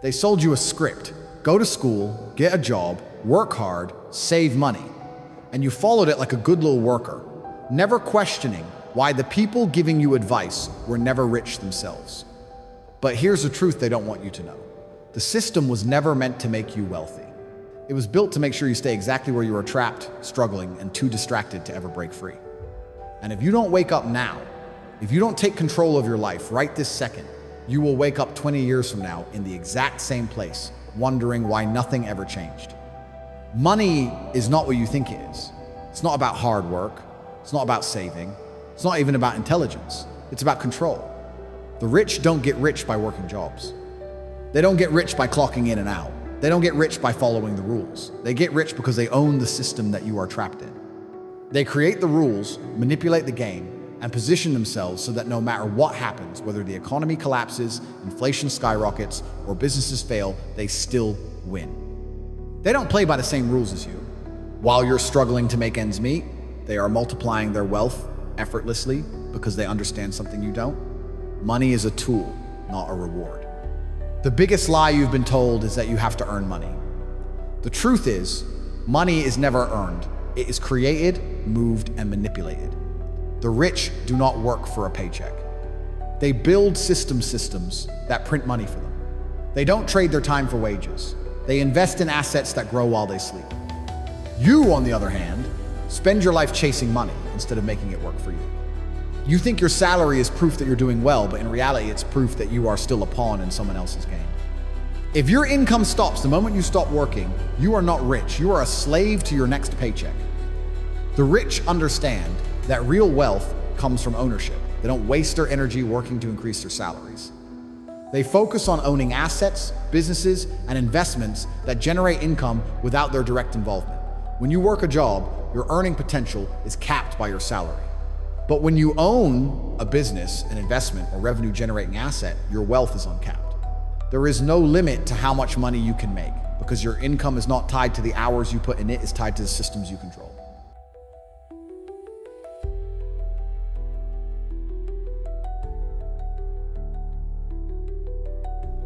They sold you a script. Go to school, get a job, work hard, save money. And you followed it like a good little worker, never questioning why the people giving you advice were never rich themselves. But here's the truth they don't want you to know. The system was never meant to make you wealthy. It was built to make sure you stay exactly where you are trapped, struggling, and too distracted to ever break free. And if you don't wake up now, if you don't take control of your life right this second, you will wake up 20 years from now in the exact same place, wondering why nothing ever changed. Money is not what you think it is. It's not about hard work. It's not about saving. It's not even about intelligence. It's about control. The rich don't get rich by working jobs. They don't get rich by clocking in and out. They don't get rich by following the rules. They get rich because they own the system that you are trapped in. They create the rules, manipulate the game, and position themselves so that no matter what happens, whether the economy collapses, inflation skyrockets, or businesses fail, they still win. They don't play by the same rules as you. While you're struggling to make ends meet, they are multiplying their wealth effortlessly because they understand something you don't. Money is a tool, not a reward. The biggest lie you've been told is that you have to earn money. The truth is, money is never earned. It is created, moved, and manipulated. The rich do not work for a paycheck. They build systems that print money for them. They don't trade their time for wages. They invest in assets that grow while they sleep. You, on the other hand, spend your life chasing money instead of making it work for you. You think your salary is proof that you're doing well, but in reality, it's proof that you are still a pawn in someone else's game. If your income stops the moment you stop working, you are not rich. You are a slave to your next paycheck. The rich understand that real wealth comes from ownership. They don't waste their energy working to increase their salaries. They focus on owning assets, businesses, and investments that generate income without their direct involvement. When you work a job, your earning potential is capped by your salary. But when you own a business, an investment, or revenue-generating asset, your wealth is uncapped. There is no limit to how much money you can make because your income is not tied to the hours you put in it, it's tied to the systems you control.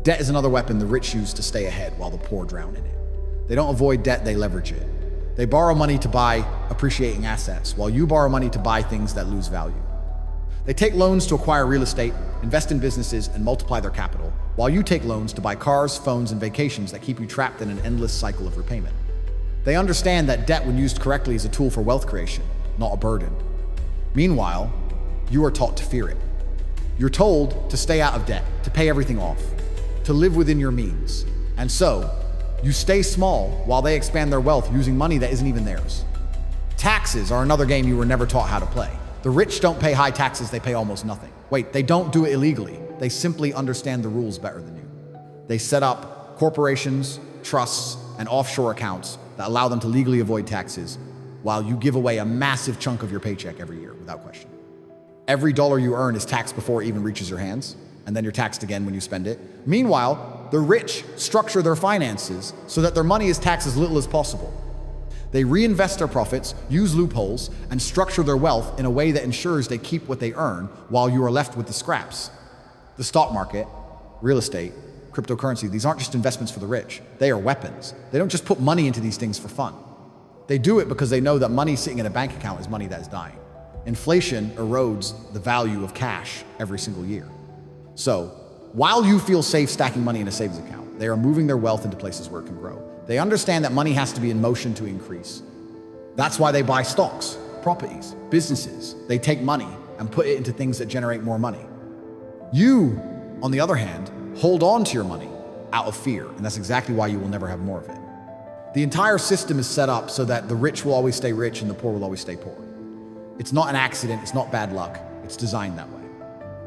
Debt is another weapon the rich use to stay ahead while the poor drown in it. They don't avoid debt, they leverage it. They borrow money to buy appreciating assets, while you borrow money to buy things that lose value. They take loans to acquire real estate, invest in businesses, and multiply their capital, while you take loans to buy cars, phones, and vacations that keep you trapped in an endless cycle of repayment. They understand that debt, when used correctly, is a tool for wealth creation, not a burden. Meanwhile, you are taught to fear it. You're told to stay out of debt, to pay everything off, to live within your means. And so, you stay small while they expand their wealth using money that isn't even theirs. Taxes are another game you were never taught how to play. The rich don't pay high taxes, they pay almost nothing. Wait, they don't do it illegally. They simply understand the rules better than you. They set up corporations, trusts, and offshore accounts that allow them to legally avoid taxes while you give away a massive chunk of your paycheck every year without question. Every dollar you earn is taxed before it even reaches your hands, and then you're taxed again when you spend it. Meanwhile, the rich structure their finances so that their money is taxed as little as possible. They reinvest their profits, use loopholes, and structure their wealth in a way that ensures they keep what they earn while you are left with the scraps. The stock market, real estate, cryptocurrency, these aren't just investments for the rich. They are weapons. They don't just put money into these things for fun. They do it because they know that money sitting in a bank account is money that is dying. Inflation erodes the value of cash every single year. So, while you feel safe stacking money in a savings account, they are moving their wealth into places where it can grow. They understand that money has to be in motion to increase. That's why they buy stocks, properties, businesses. They take money and put it into things that generate more money. You, on the other hand, hold on to your money out of fear, and that's exactly why you will never have more of it. The entire system is set up so that the rich will always stay rich and the poor will always stay poor. It's not an accident, it's not bad luck, it's designed that way.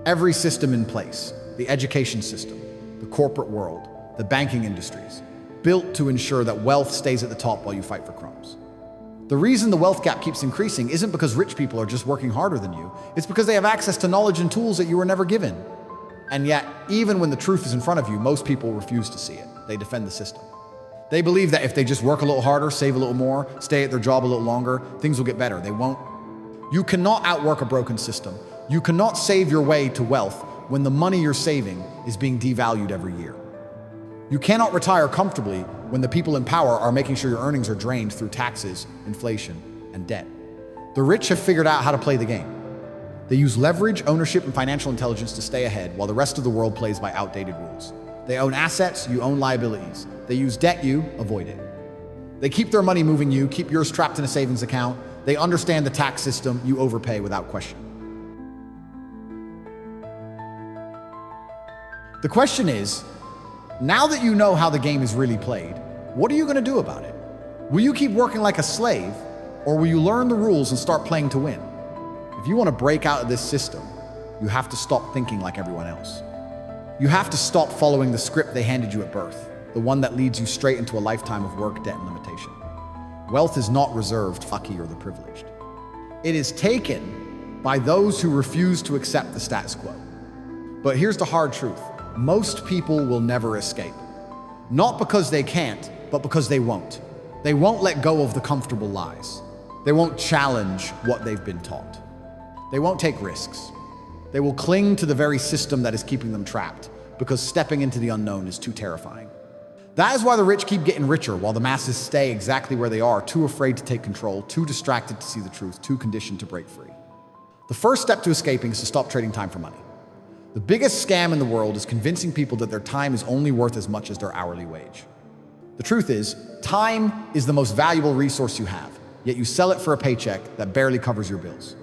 Every system in place, the education system, the corporate world, the banking industries, built to ensure that wealth stays at the top while you fight for crumbs. The reason the wealth gap keeps increasing isn't because rich people are just working harder than you, it's because they have access to knowledge and tools that you were never given. And yet, even when the truth is in front of you, most people refuse to see it. They defend the system. They believe that if they just work a little harder, save a little more, stay at their job a little longer, things will get better. They won't. You cannot outwork a broken system. You cannot save your way to wealth when the money you're saving is being devalued every year. You cannot retire comfortably when the people in power are making sure your earnings are drained through taxes, inflation, and debt. The rich have figured out how to play the game. They use leverage, ownership, and financial intelligence to stay ahead, while the rest of the world plays by outdated rules. They own assets, you own liabilities. They use debt, you avoid it. They keep their money moving, you keep yours trapped in a savings account. They understand the tax system, you overpay without question. The question is, now that you know how the game is really played, what are you going to do about it? Will you keep working like a slave, or will you learn the rules and start playing to win? If you want to break out of this system, you have to stop thinking like everyone else. You have to stop following the script they handed you at birth, the one that leads you straight into a lifetime of work, debt, and limitation. Wealth is not reserved for the lucky or the privileged. It is taken by those who refuse to accept the status quo. But here's the hard truth. Most people will never escape. Not because they can't, but because they won't. They won't let go of the comfortable lies. They won't challenge what they've been taught. They won't take risks. They will cling to the very system that is keeping them trapped, because stepping into the unknown is too terrifying. That is why the rich keep getting richer, while the masses stay exactly where they are, too afraid to take control, too distracted to see the truth, too conditioned to break free. The first step to escaping is to stop trading time for money. The biggest scam in the world is convincing people that their time is only worth as much as their hourly wage. The truth is, time is the most valuable resource you have, yet you sell it for a paycheck that barely covers your bills.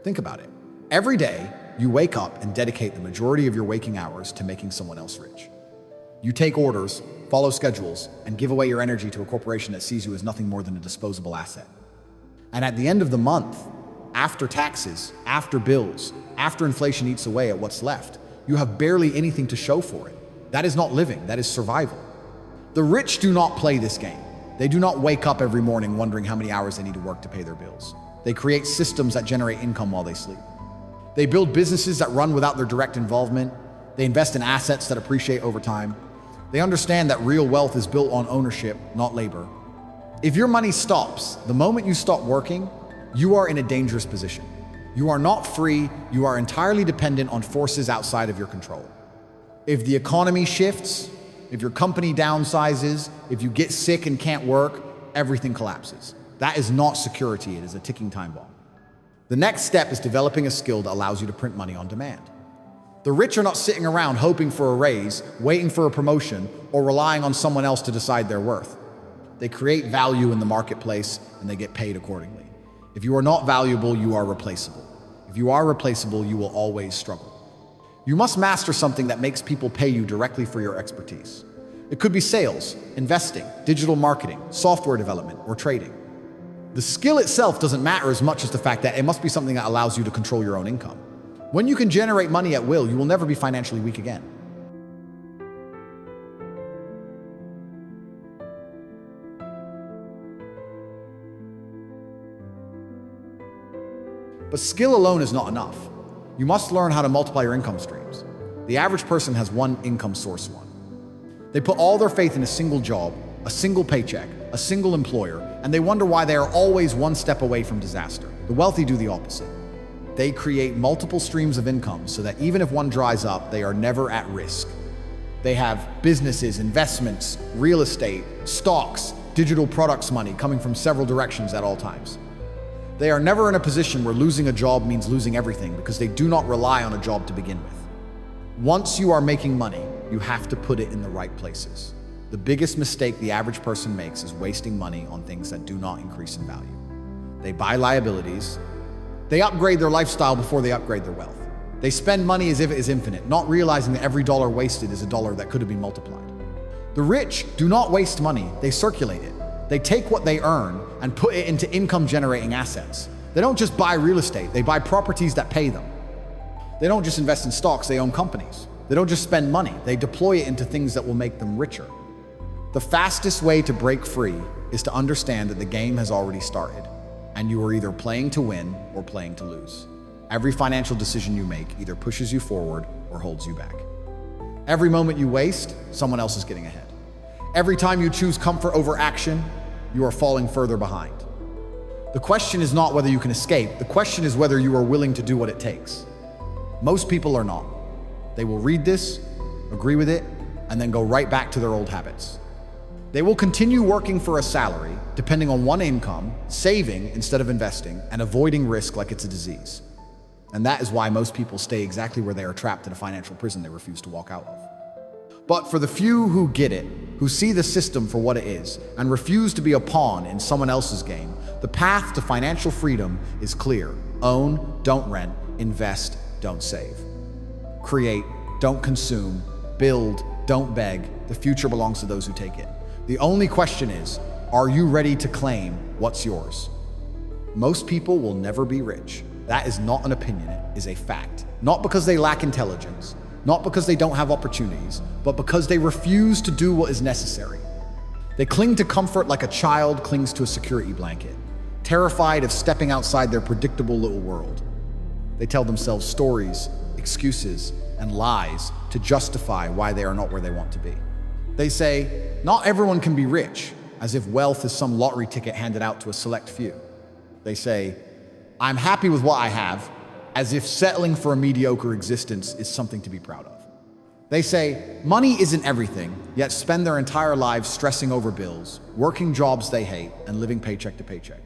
Think about it. Every day, you wake up and dedicate the majority of your waking hours to making someone else rich. You take orders, follow schedules, and give away your energy to a corporation that sees you as nothing more than a disposable asset. And at the end of the month, after taxes, after bills, after inflation eats away at what's left, you have barely anything to show for it. That is not living, that is survival. The rich do not play this game. They do not wake up every morning wondering how many hours they need to work to pay their bills. They create systems that generate income while they sleep. They build businesses that run without their direct involvement. They invest in assets that appreciate over time. They understand that real wealth is built on ownership, not labor. If your money stops, the moment you stop working, you are in a dangerous position. You are not free, you are entirely dependent on forces outside of your control. If the economy shifts, if your company downsizes, if you get sick and can't work, everything collapses. That is not security, it is a ticking time bomb. The next step is developing a skill that allows you to print money on demand. The rich are not sitting around hoping for a raise, waiting for a promotion, or relying on someone else to decide their worth. They create value in the marketplace and they get paid accordingly. If you are not valuable, you are replaceable. If you are replaceable, you will always struggle. You must master something that makes people pay you directly for your expertise. It could be sales, investing, digital marketing, software development, or trading. The skill itself doesn't matter as much as the fact that it must be something that allows you to control your own income. When you can generate money at will, you will never be financially weak again. But skill alone is not enough. You must learn how to multiply your income streams. The average person has one income source. They put all their faith in a single job, a single paycheck, a single employer, and they wonder why they are always one step away from disaster. The wealthy do the opposite. They create multiple streams of income so that even if one dries up, they are never at risk. They have businesses, investments, real estate, stocks, digital products money coming from several directions at all times. They are never in a position where losing a job means losing everything because they do not rely on a job to begin with. Once you are making money, you have to put it in the right places. The biggest mistake the average person makes is wasting money on things that do not increase in value. They buy liabilities. They upgrade their lifestyle before they upgrade their wealth. They spend money as if it is infinite, not realizing that every dollar wasted is a dollar that could have been multiplied. The rich do not waste money, they circulate it. They take what they earn and put it into income-generating assets. They don't just buy real estate, they buy properties that pay them. They don't just invest in stocks, they own companies. They don't just spend money, they deploy it into things that will make them richer. The fastest way to break free is to understand that the game has already started, and you are either playing to win or playing to lose. Every financial decision you make either pushes you forward or holds you back. Every moment you waste, someone else is getting ahead. Every time you choose comfort over action, you are falling further behind. The question is not whether you can escape, the question is whether you are willing to do what it takes. Most people are not. They will read this, agree with it, and then go right back to their old habits. They will continue working for a salary, depending on one income, saving instead of investing, and avoiding risk like it's a disease. And that is why most people stay exactly where they are trapped in a financial prison they refuse to walk out of. But for the few who get it, who see the system for what it is, and refuse to be a pawn in someone else's game, the path to financial freedom is clear. Own, don't rent, invest, don't save. Create, don't consume, build, don't beg. The future belongs to those who take it. The only question is, are you ready to claim what's yours? Most people will never be rich. That is not an opinion, it is a fact. Not because they lack intelligence, not because they don't have opportunities, but because they refuse to do what is necessary. They cling to comfort like a child clings to a security blanket, terrified of stepping outside their predictable little world. They tell themselves stories, excuses, and lies to justify why they are not where they want to be. They say, not everyone can be rich, as if wealth is some lottery ticket handed out to a select few. They say, I'm happy with what I have, as if settling for a mediocre existence is something to be proud of. They say, money isn't everything, yet spend their entire lives stressing over bills, working jobs they hate, and living paycheck to paycheck.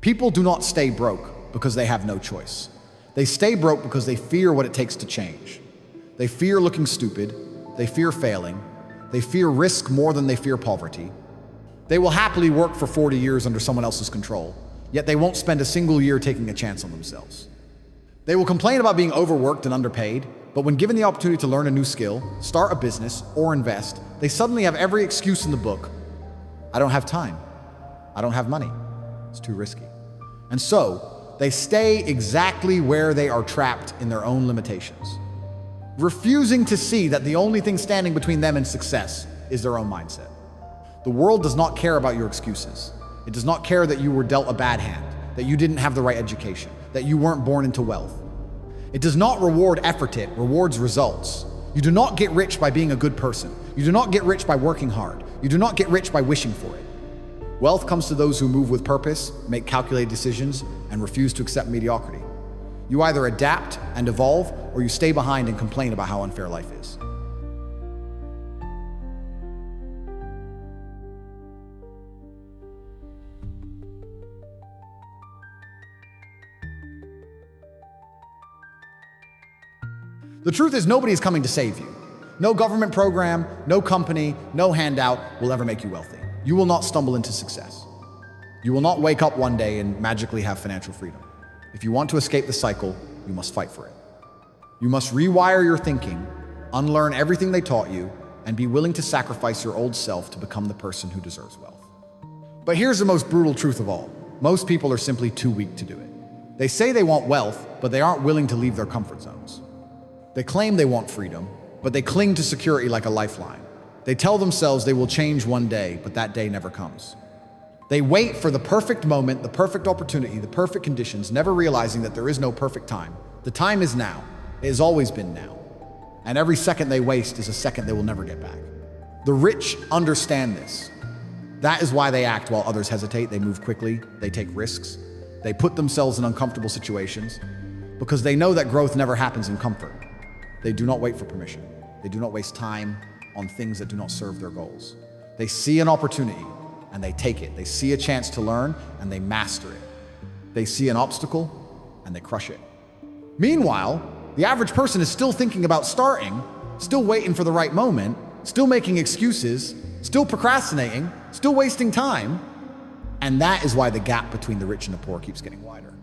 People do not stay broke because they have no choice. They stay broke because they fear what it takes to change. They fear looking stupid, they fear failing, they fear risk more than they fear poverty. They will happily work for 40 years under someone else's control, yet they won't spend a single year taking a chance on themselves. They will complain about being overworked and underpaid, but when given the opportunity to learn a new skill, start a business, or invest, they suddenly have every excuse in the book. I don't have time. I don't have money. It's too risky. And so, they stay exactly where they are trapped in their own limitations, refusing to see that the only thing standing between them and success is their own mindset. The world does not care about your excuses. It does not care that you were dealt a bad hand, that you didn't have the right education, that you weren't born into wealth. It does not reward effort, it rewards results. You do not get rich by being a good person. You do not get rich by working hard. You do not get rich by wishing for it. Wealth comes to those who move with purpose, make calculated decisions, and refuse to accept mediocrity. You either adapt and evolve, or you stay behind and complain about how unfair life is. The truth is, nobody is coming to save you. No government program, no company, no handout will ever make you wealthy. You will not stumble into success. You will not wake up one day and magically have financial freedom. If you want to escape the cycle, you must fight for it. You must rewire your thinking, unlearn everything they taught you, and be willing to sacrifice your old self to become the person who deserves wealth. But here's the most brutal truth of all. Most people are simply too weak to do it. They say they want wealth, but they aren't willing to leave their comfort zones. They claim they want freedom, but they cling to security like a lifeline. They tell themselves they will change one day, but that day never comes. They wait for the perfect moment, the perfect opportunity, the perfect conditions, never realizing that there is no perfect time. The time is now. It has always been now. And every second they waste is a second they will never get back. The rich understand this. That is why they act while others hesitate. They move quickly. They take risks. They put themselves in uncomfortable situations because they know that growth never happens in comfort. They do not wait for permission. They do not waste time on things that do not serve their goals. They see an opportunity and they take it. They see a chance to learn and they master it. They see an obstacle and they crush it. Meanwhile, the average person is still thinking about starting, still waiting for the right moment, still making excuses, still procrastinating, still wasting time. And that is why the gap between the rich and the poor keeps getting wider.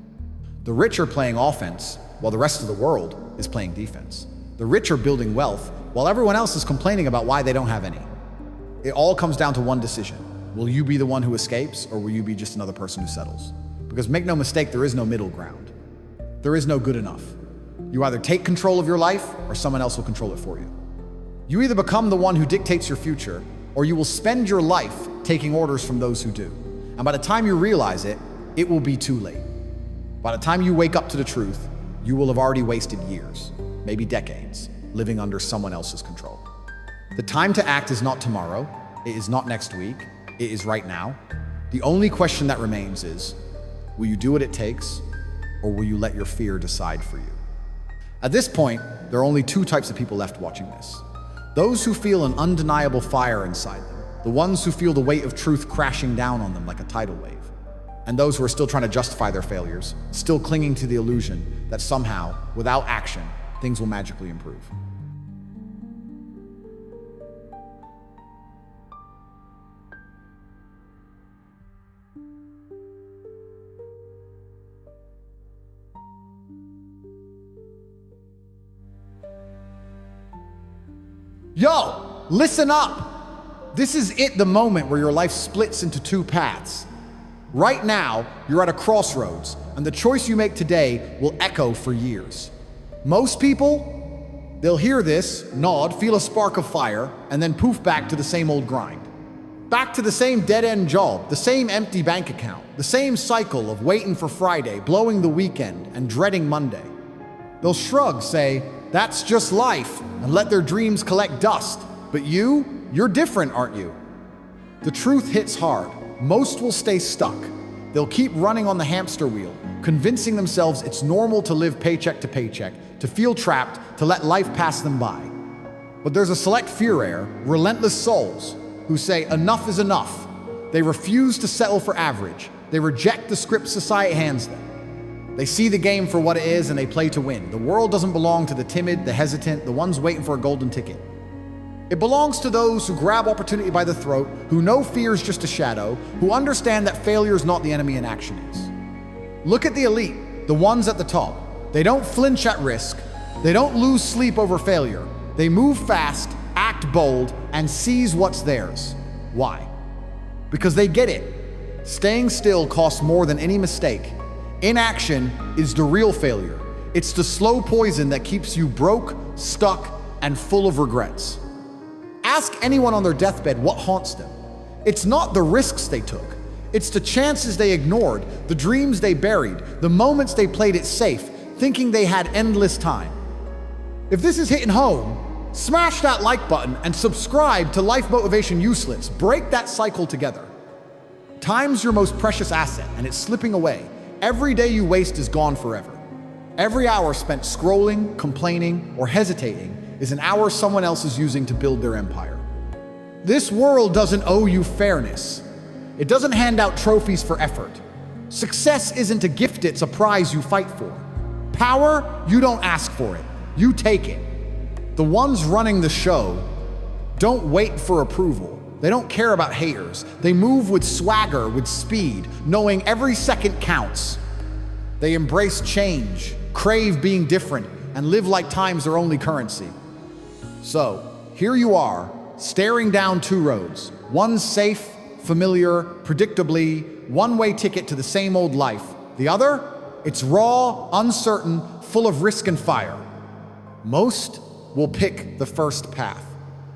The rich are playing offense while the rest of the world is playing defense. The rich are building wealth while everyone else is complaining about why they don't have any. It all comes down to one decision. Will you be the one who escapes, or will you be just another person who settles? Because make no mistake, there is no middle ground. There is no good enough. You either take control of your life or someone else will control it for you. You either become the one who dictates your future, or you will spend your life taking orders from those who do. And by the time you realize it, it will be too late. By the time you wake up to the truth, you will have already wasted years, maybe decades, living under someone else's control. The time to act is not tomorrow, it is not next week, it is right now. The only question that remains is, will you do what it takes, or will you let your fear decide for you? At this point, there are only two types of people left watching this. Those who feel an undeniable fire inside them, the ones who feel the weight of truth crashing down on them like a tidal wave. And those who are still trying to justify their failures, still clinging to the illusion that somehow, without action, things will magically improve. Yo, listen up! This is the moment where your life splits into two paths. Right now, you're at a crossroads, and the choice you make today will echo for years. Most people, they'll hear this, nod, feel a spark of fire, and then poof back to the same old grind. Back to the same dead-end job, the same empty bank account, the same cycle of waiting for Friday, blowing the weekend, and dreading Monday. They'll shrug, say, "That's just life," and let their dreams collect dust. But you're different, aren't you? The truth hits hard. Most will stay stuck. They'll keep running on the hamster wheel, convincing themselves it's normal to live paycheck to paycheck, to feel trapped, to let life pass them by. But there's a select few relentless souls who say enough is enough. They refuse to settle for average. They reject the script society hands them. They see the game for what it is and they play to win. The world doesn't belong to the timid, the hesitant, the ones waiting for a golden ticket. It belongs to those who grab opportunity by the throat, who know fear is just a shadow, who understand that failure is not the enemy and action is. Look at the elite, the ones at the top. They don't flinch at risk. They don't lose sleep over failure. They move fast, act bold, and seize what's theirs. Why? Because they get it. Staying still costs more than any mistake. Inaction is the real failure. It's the slow poison that keeps you broke, stuck, and full of regrets. Ask anyone on their deathbed what haunts them. It's not the risks they took. It's the chances they ignored, the dreams they buried, the moments they played it safe, thinking they had endless time. If this is hitting home, smash that like button and subscribe to Life Motivation Useless. Break that cycle together. Time's your most precious asset, and it's slipping away. Every day you waste is gone forever. Every hour spent scrolling, complaining, or hesitating is an hour someone else is using to build their empire. This world doesn't owe you fairness. It doesn't hand out trophies for effort. Success isn't a gift, it's a prize you fight for. Power, you don't ask for it, you take it. The ones running the show don't wait for approval. They don't care about haters. They move with swagger, with speed, knowing every second counts. They embrace change, crave being different, and live like time's their only currency. So, here you are, staring down two roads. One safe, familiar, predictably, one-way ticket to the same old life. The other, it's raw, uncertain, full of risk and fire. Most will pick the first path.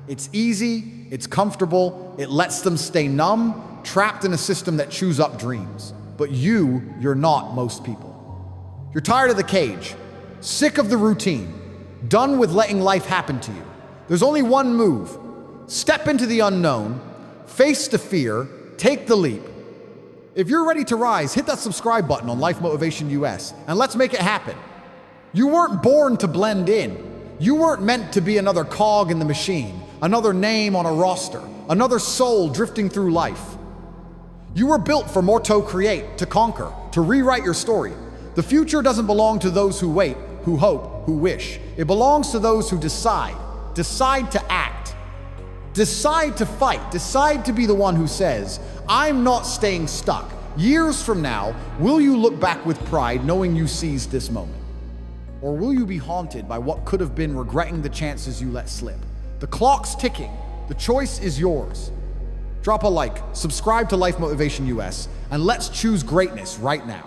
It's easy, it's comfortable, it lets them stay numb, trapped in a system that chews up dreams. But you're not most people. You're tired of the cage, sick of the routine, done with letting life happen to you. There's only one move. Step into the unknown, face the fear, take the leap. If you're ready to rise, hit that subscribe button on Life Motivation US, and let's make it happen. You weren't born to blend in. You weren't meant to be another cog in the machine, another name on a roster, another soul drifting through life. You were built for more to create, to conquer, to rewrite your story. The future doesn't belong to those who wait, who hope, who wish. It belongs to those who decide to act, decide to fight, decide to be the one who says, "I'm not staying stuck." Years from now, will you look back with pride knowing you seized this moment? Or will you be haunted by what could have been, regretting the chances you let slip? The clock's ticking. The choice is yours. Drop a like, subscribe to Life Motivation US, and let's choose greatness right now.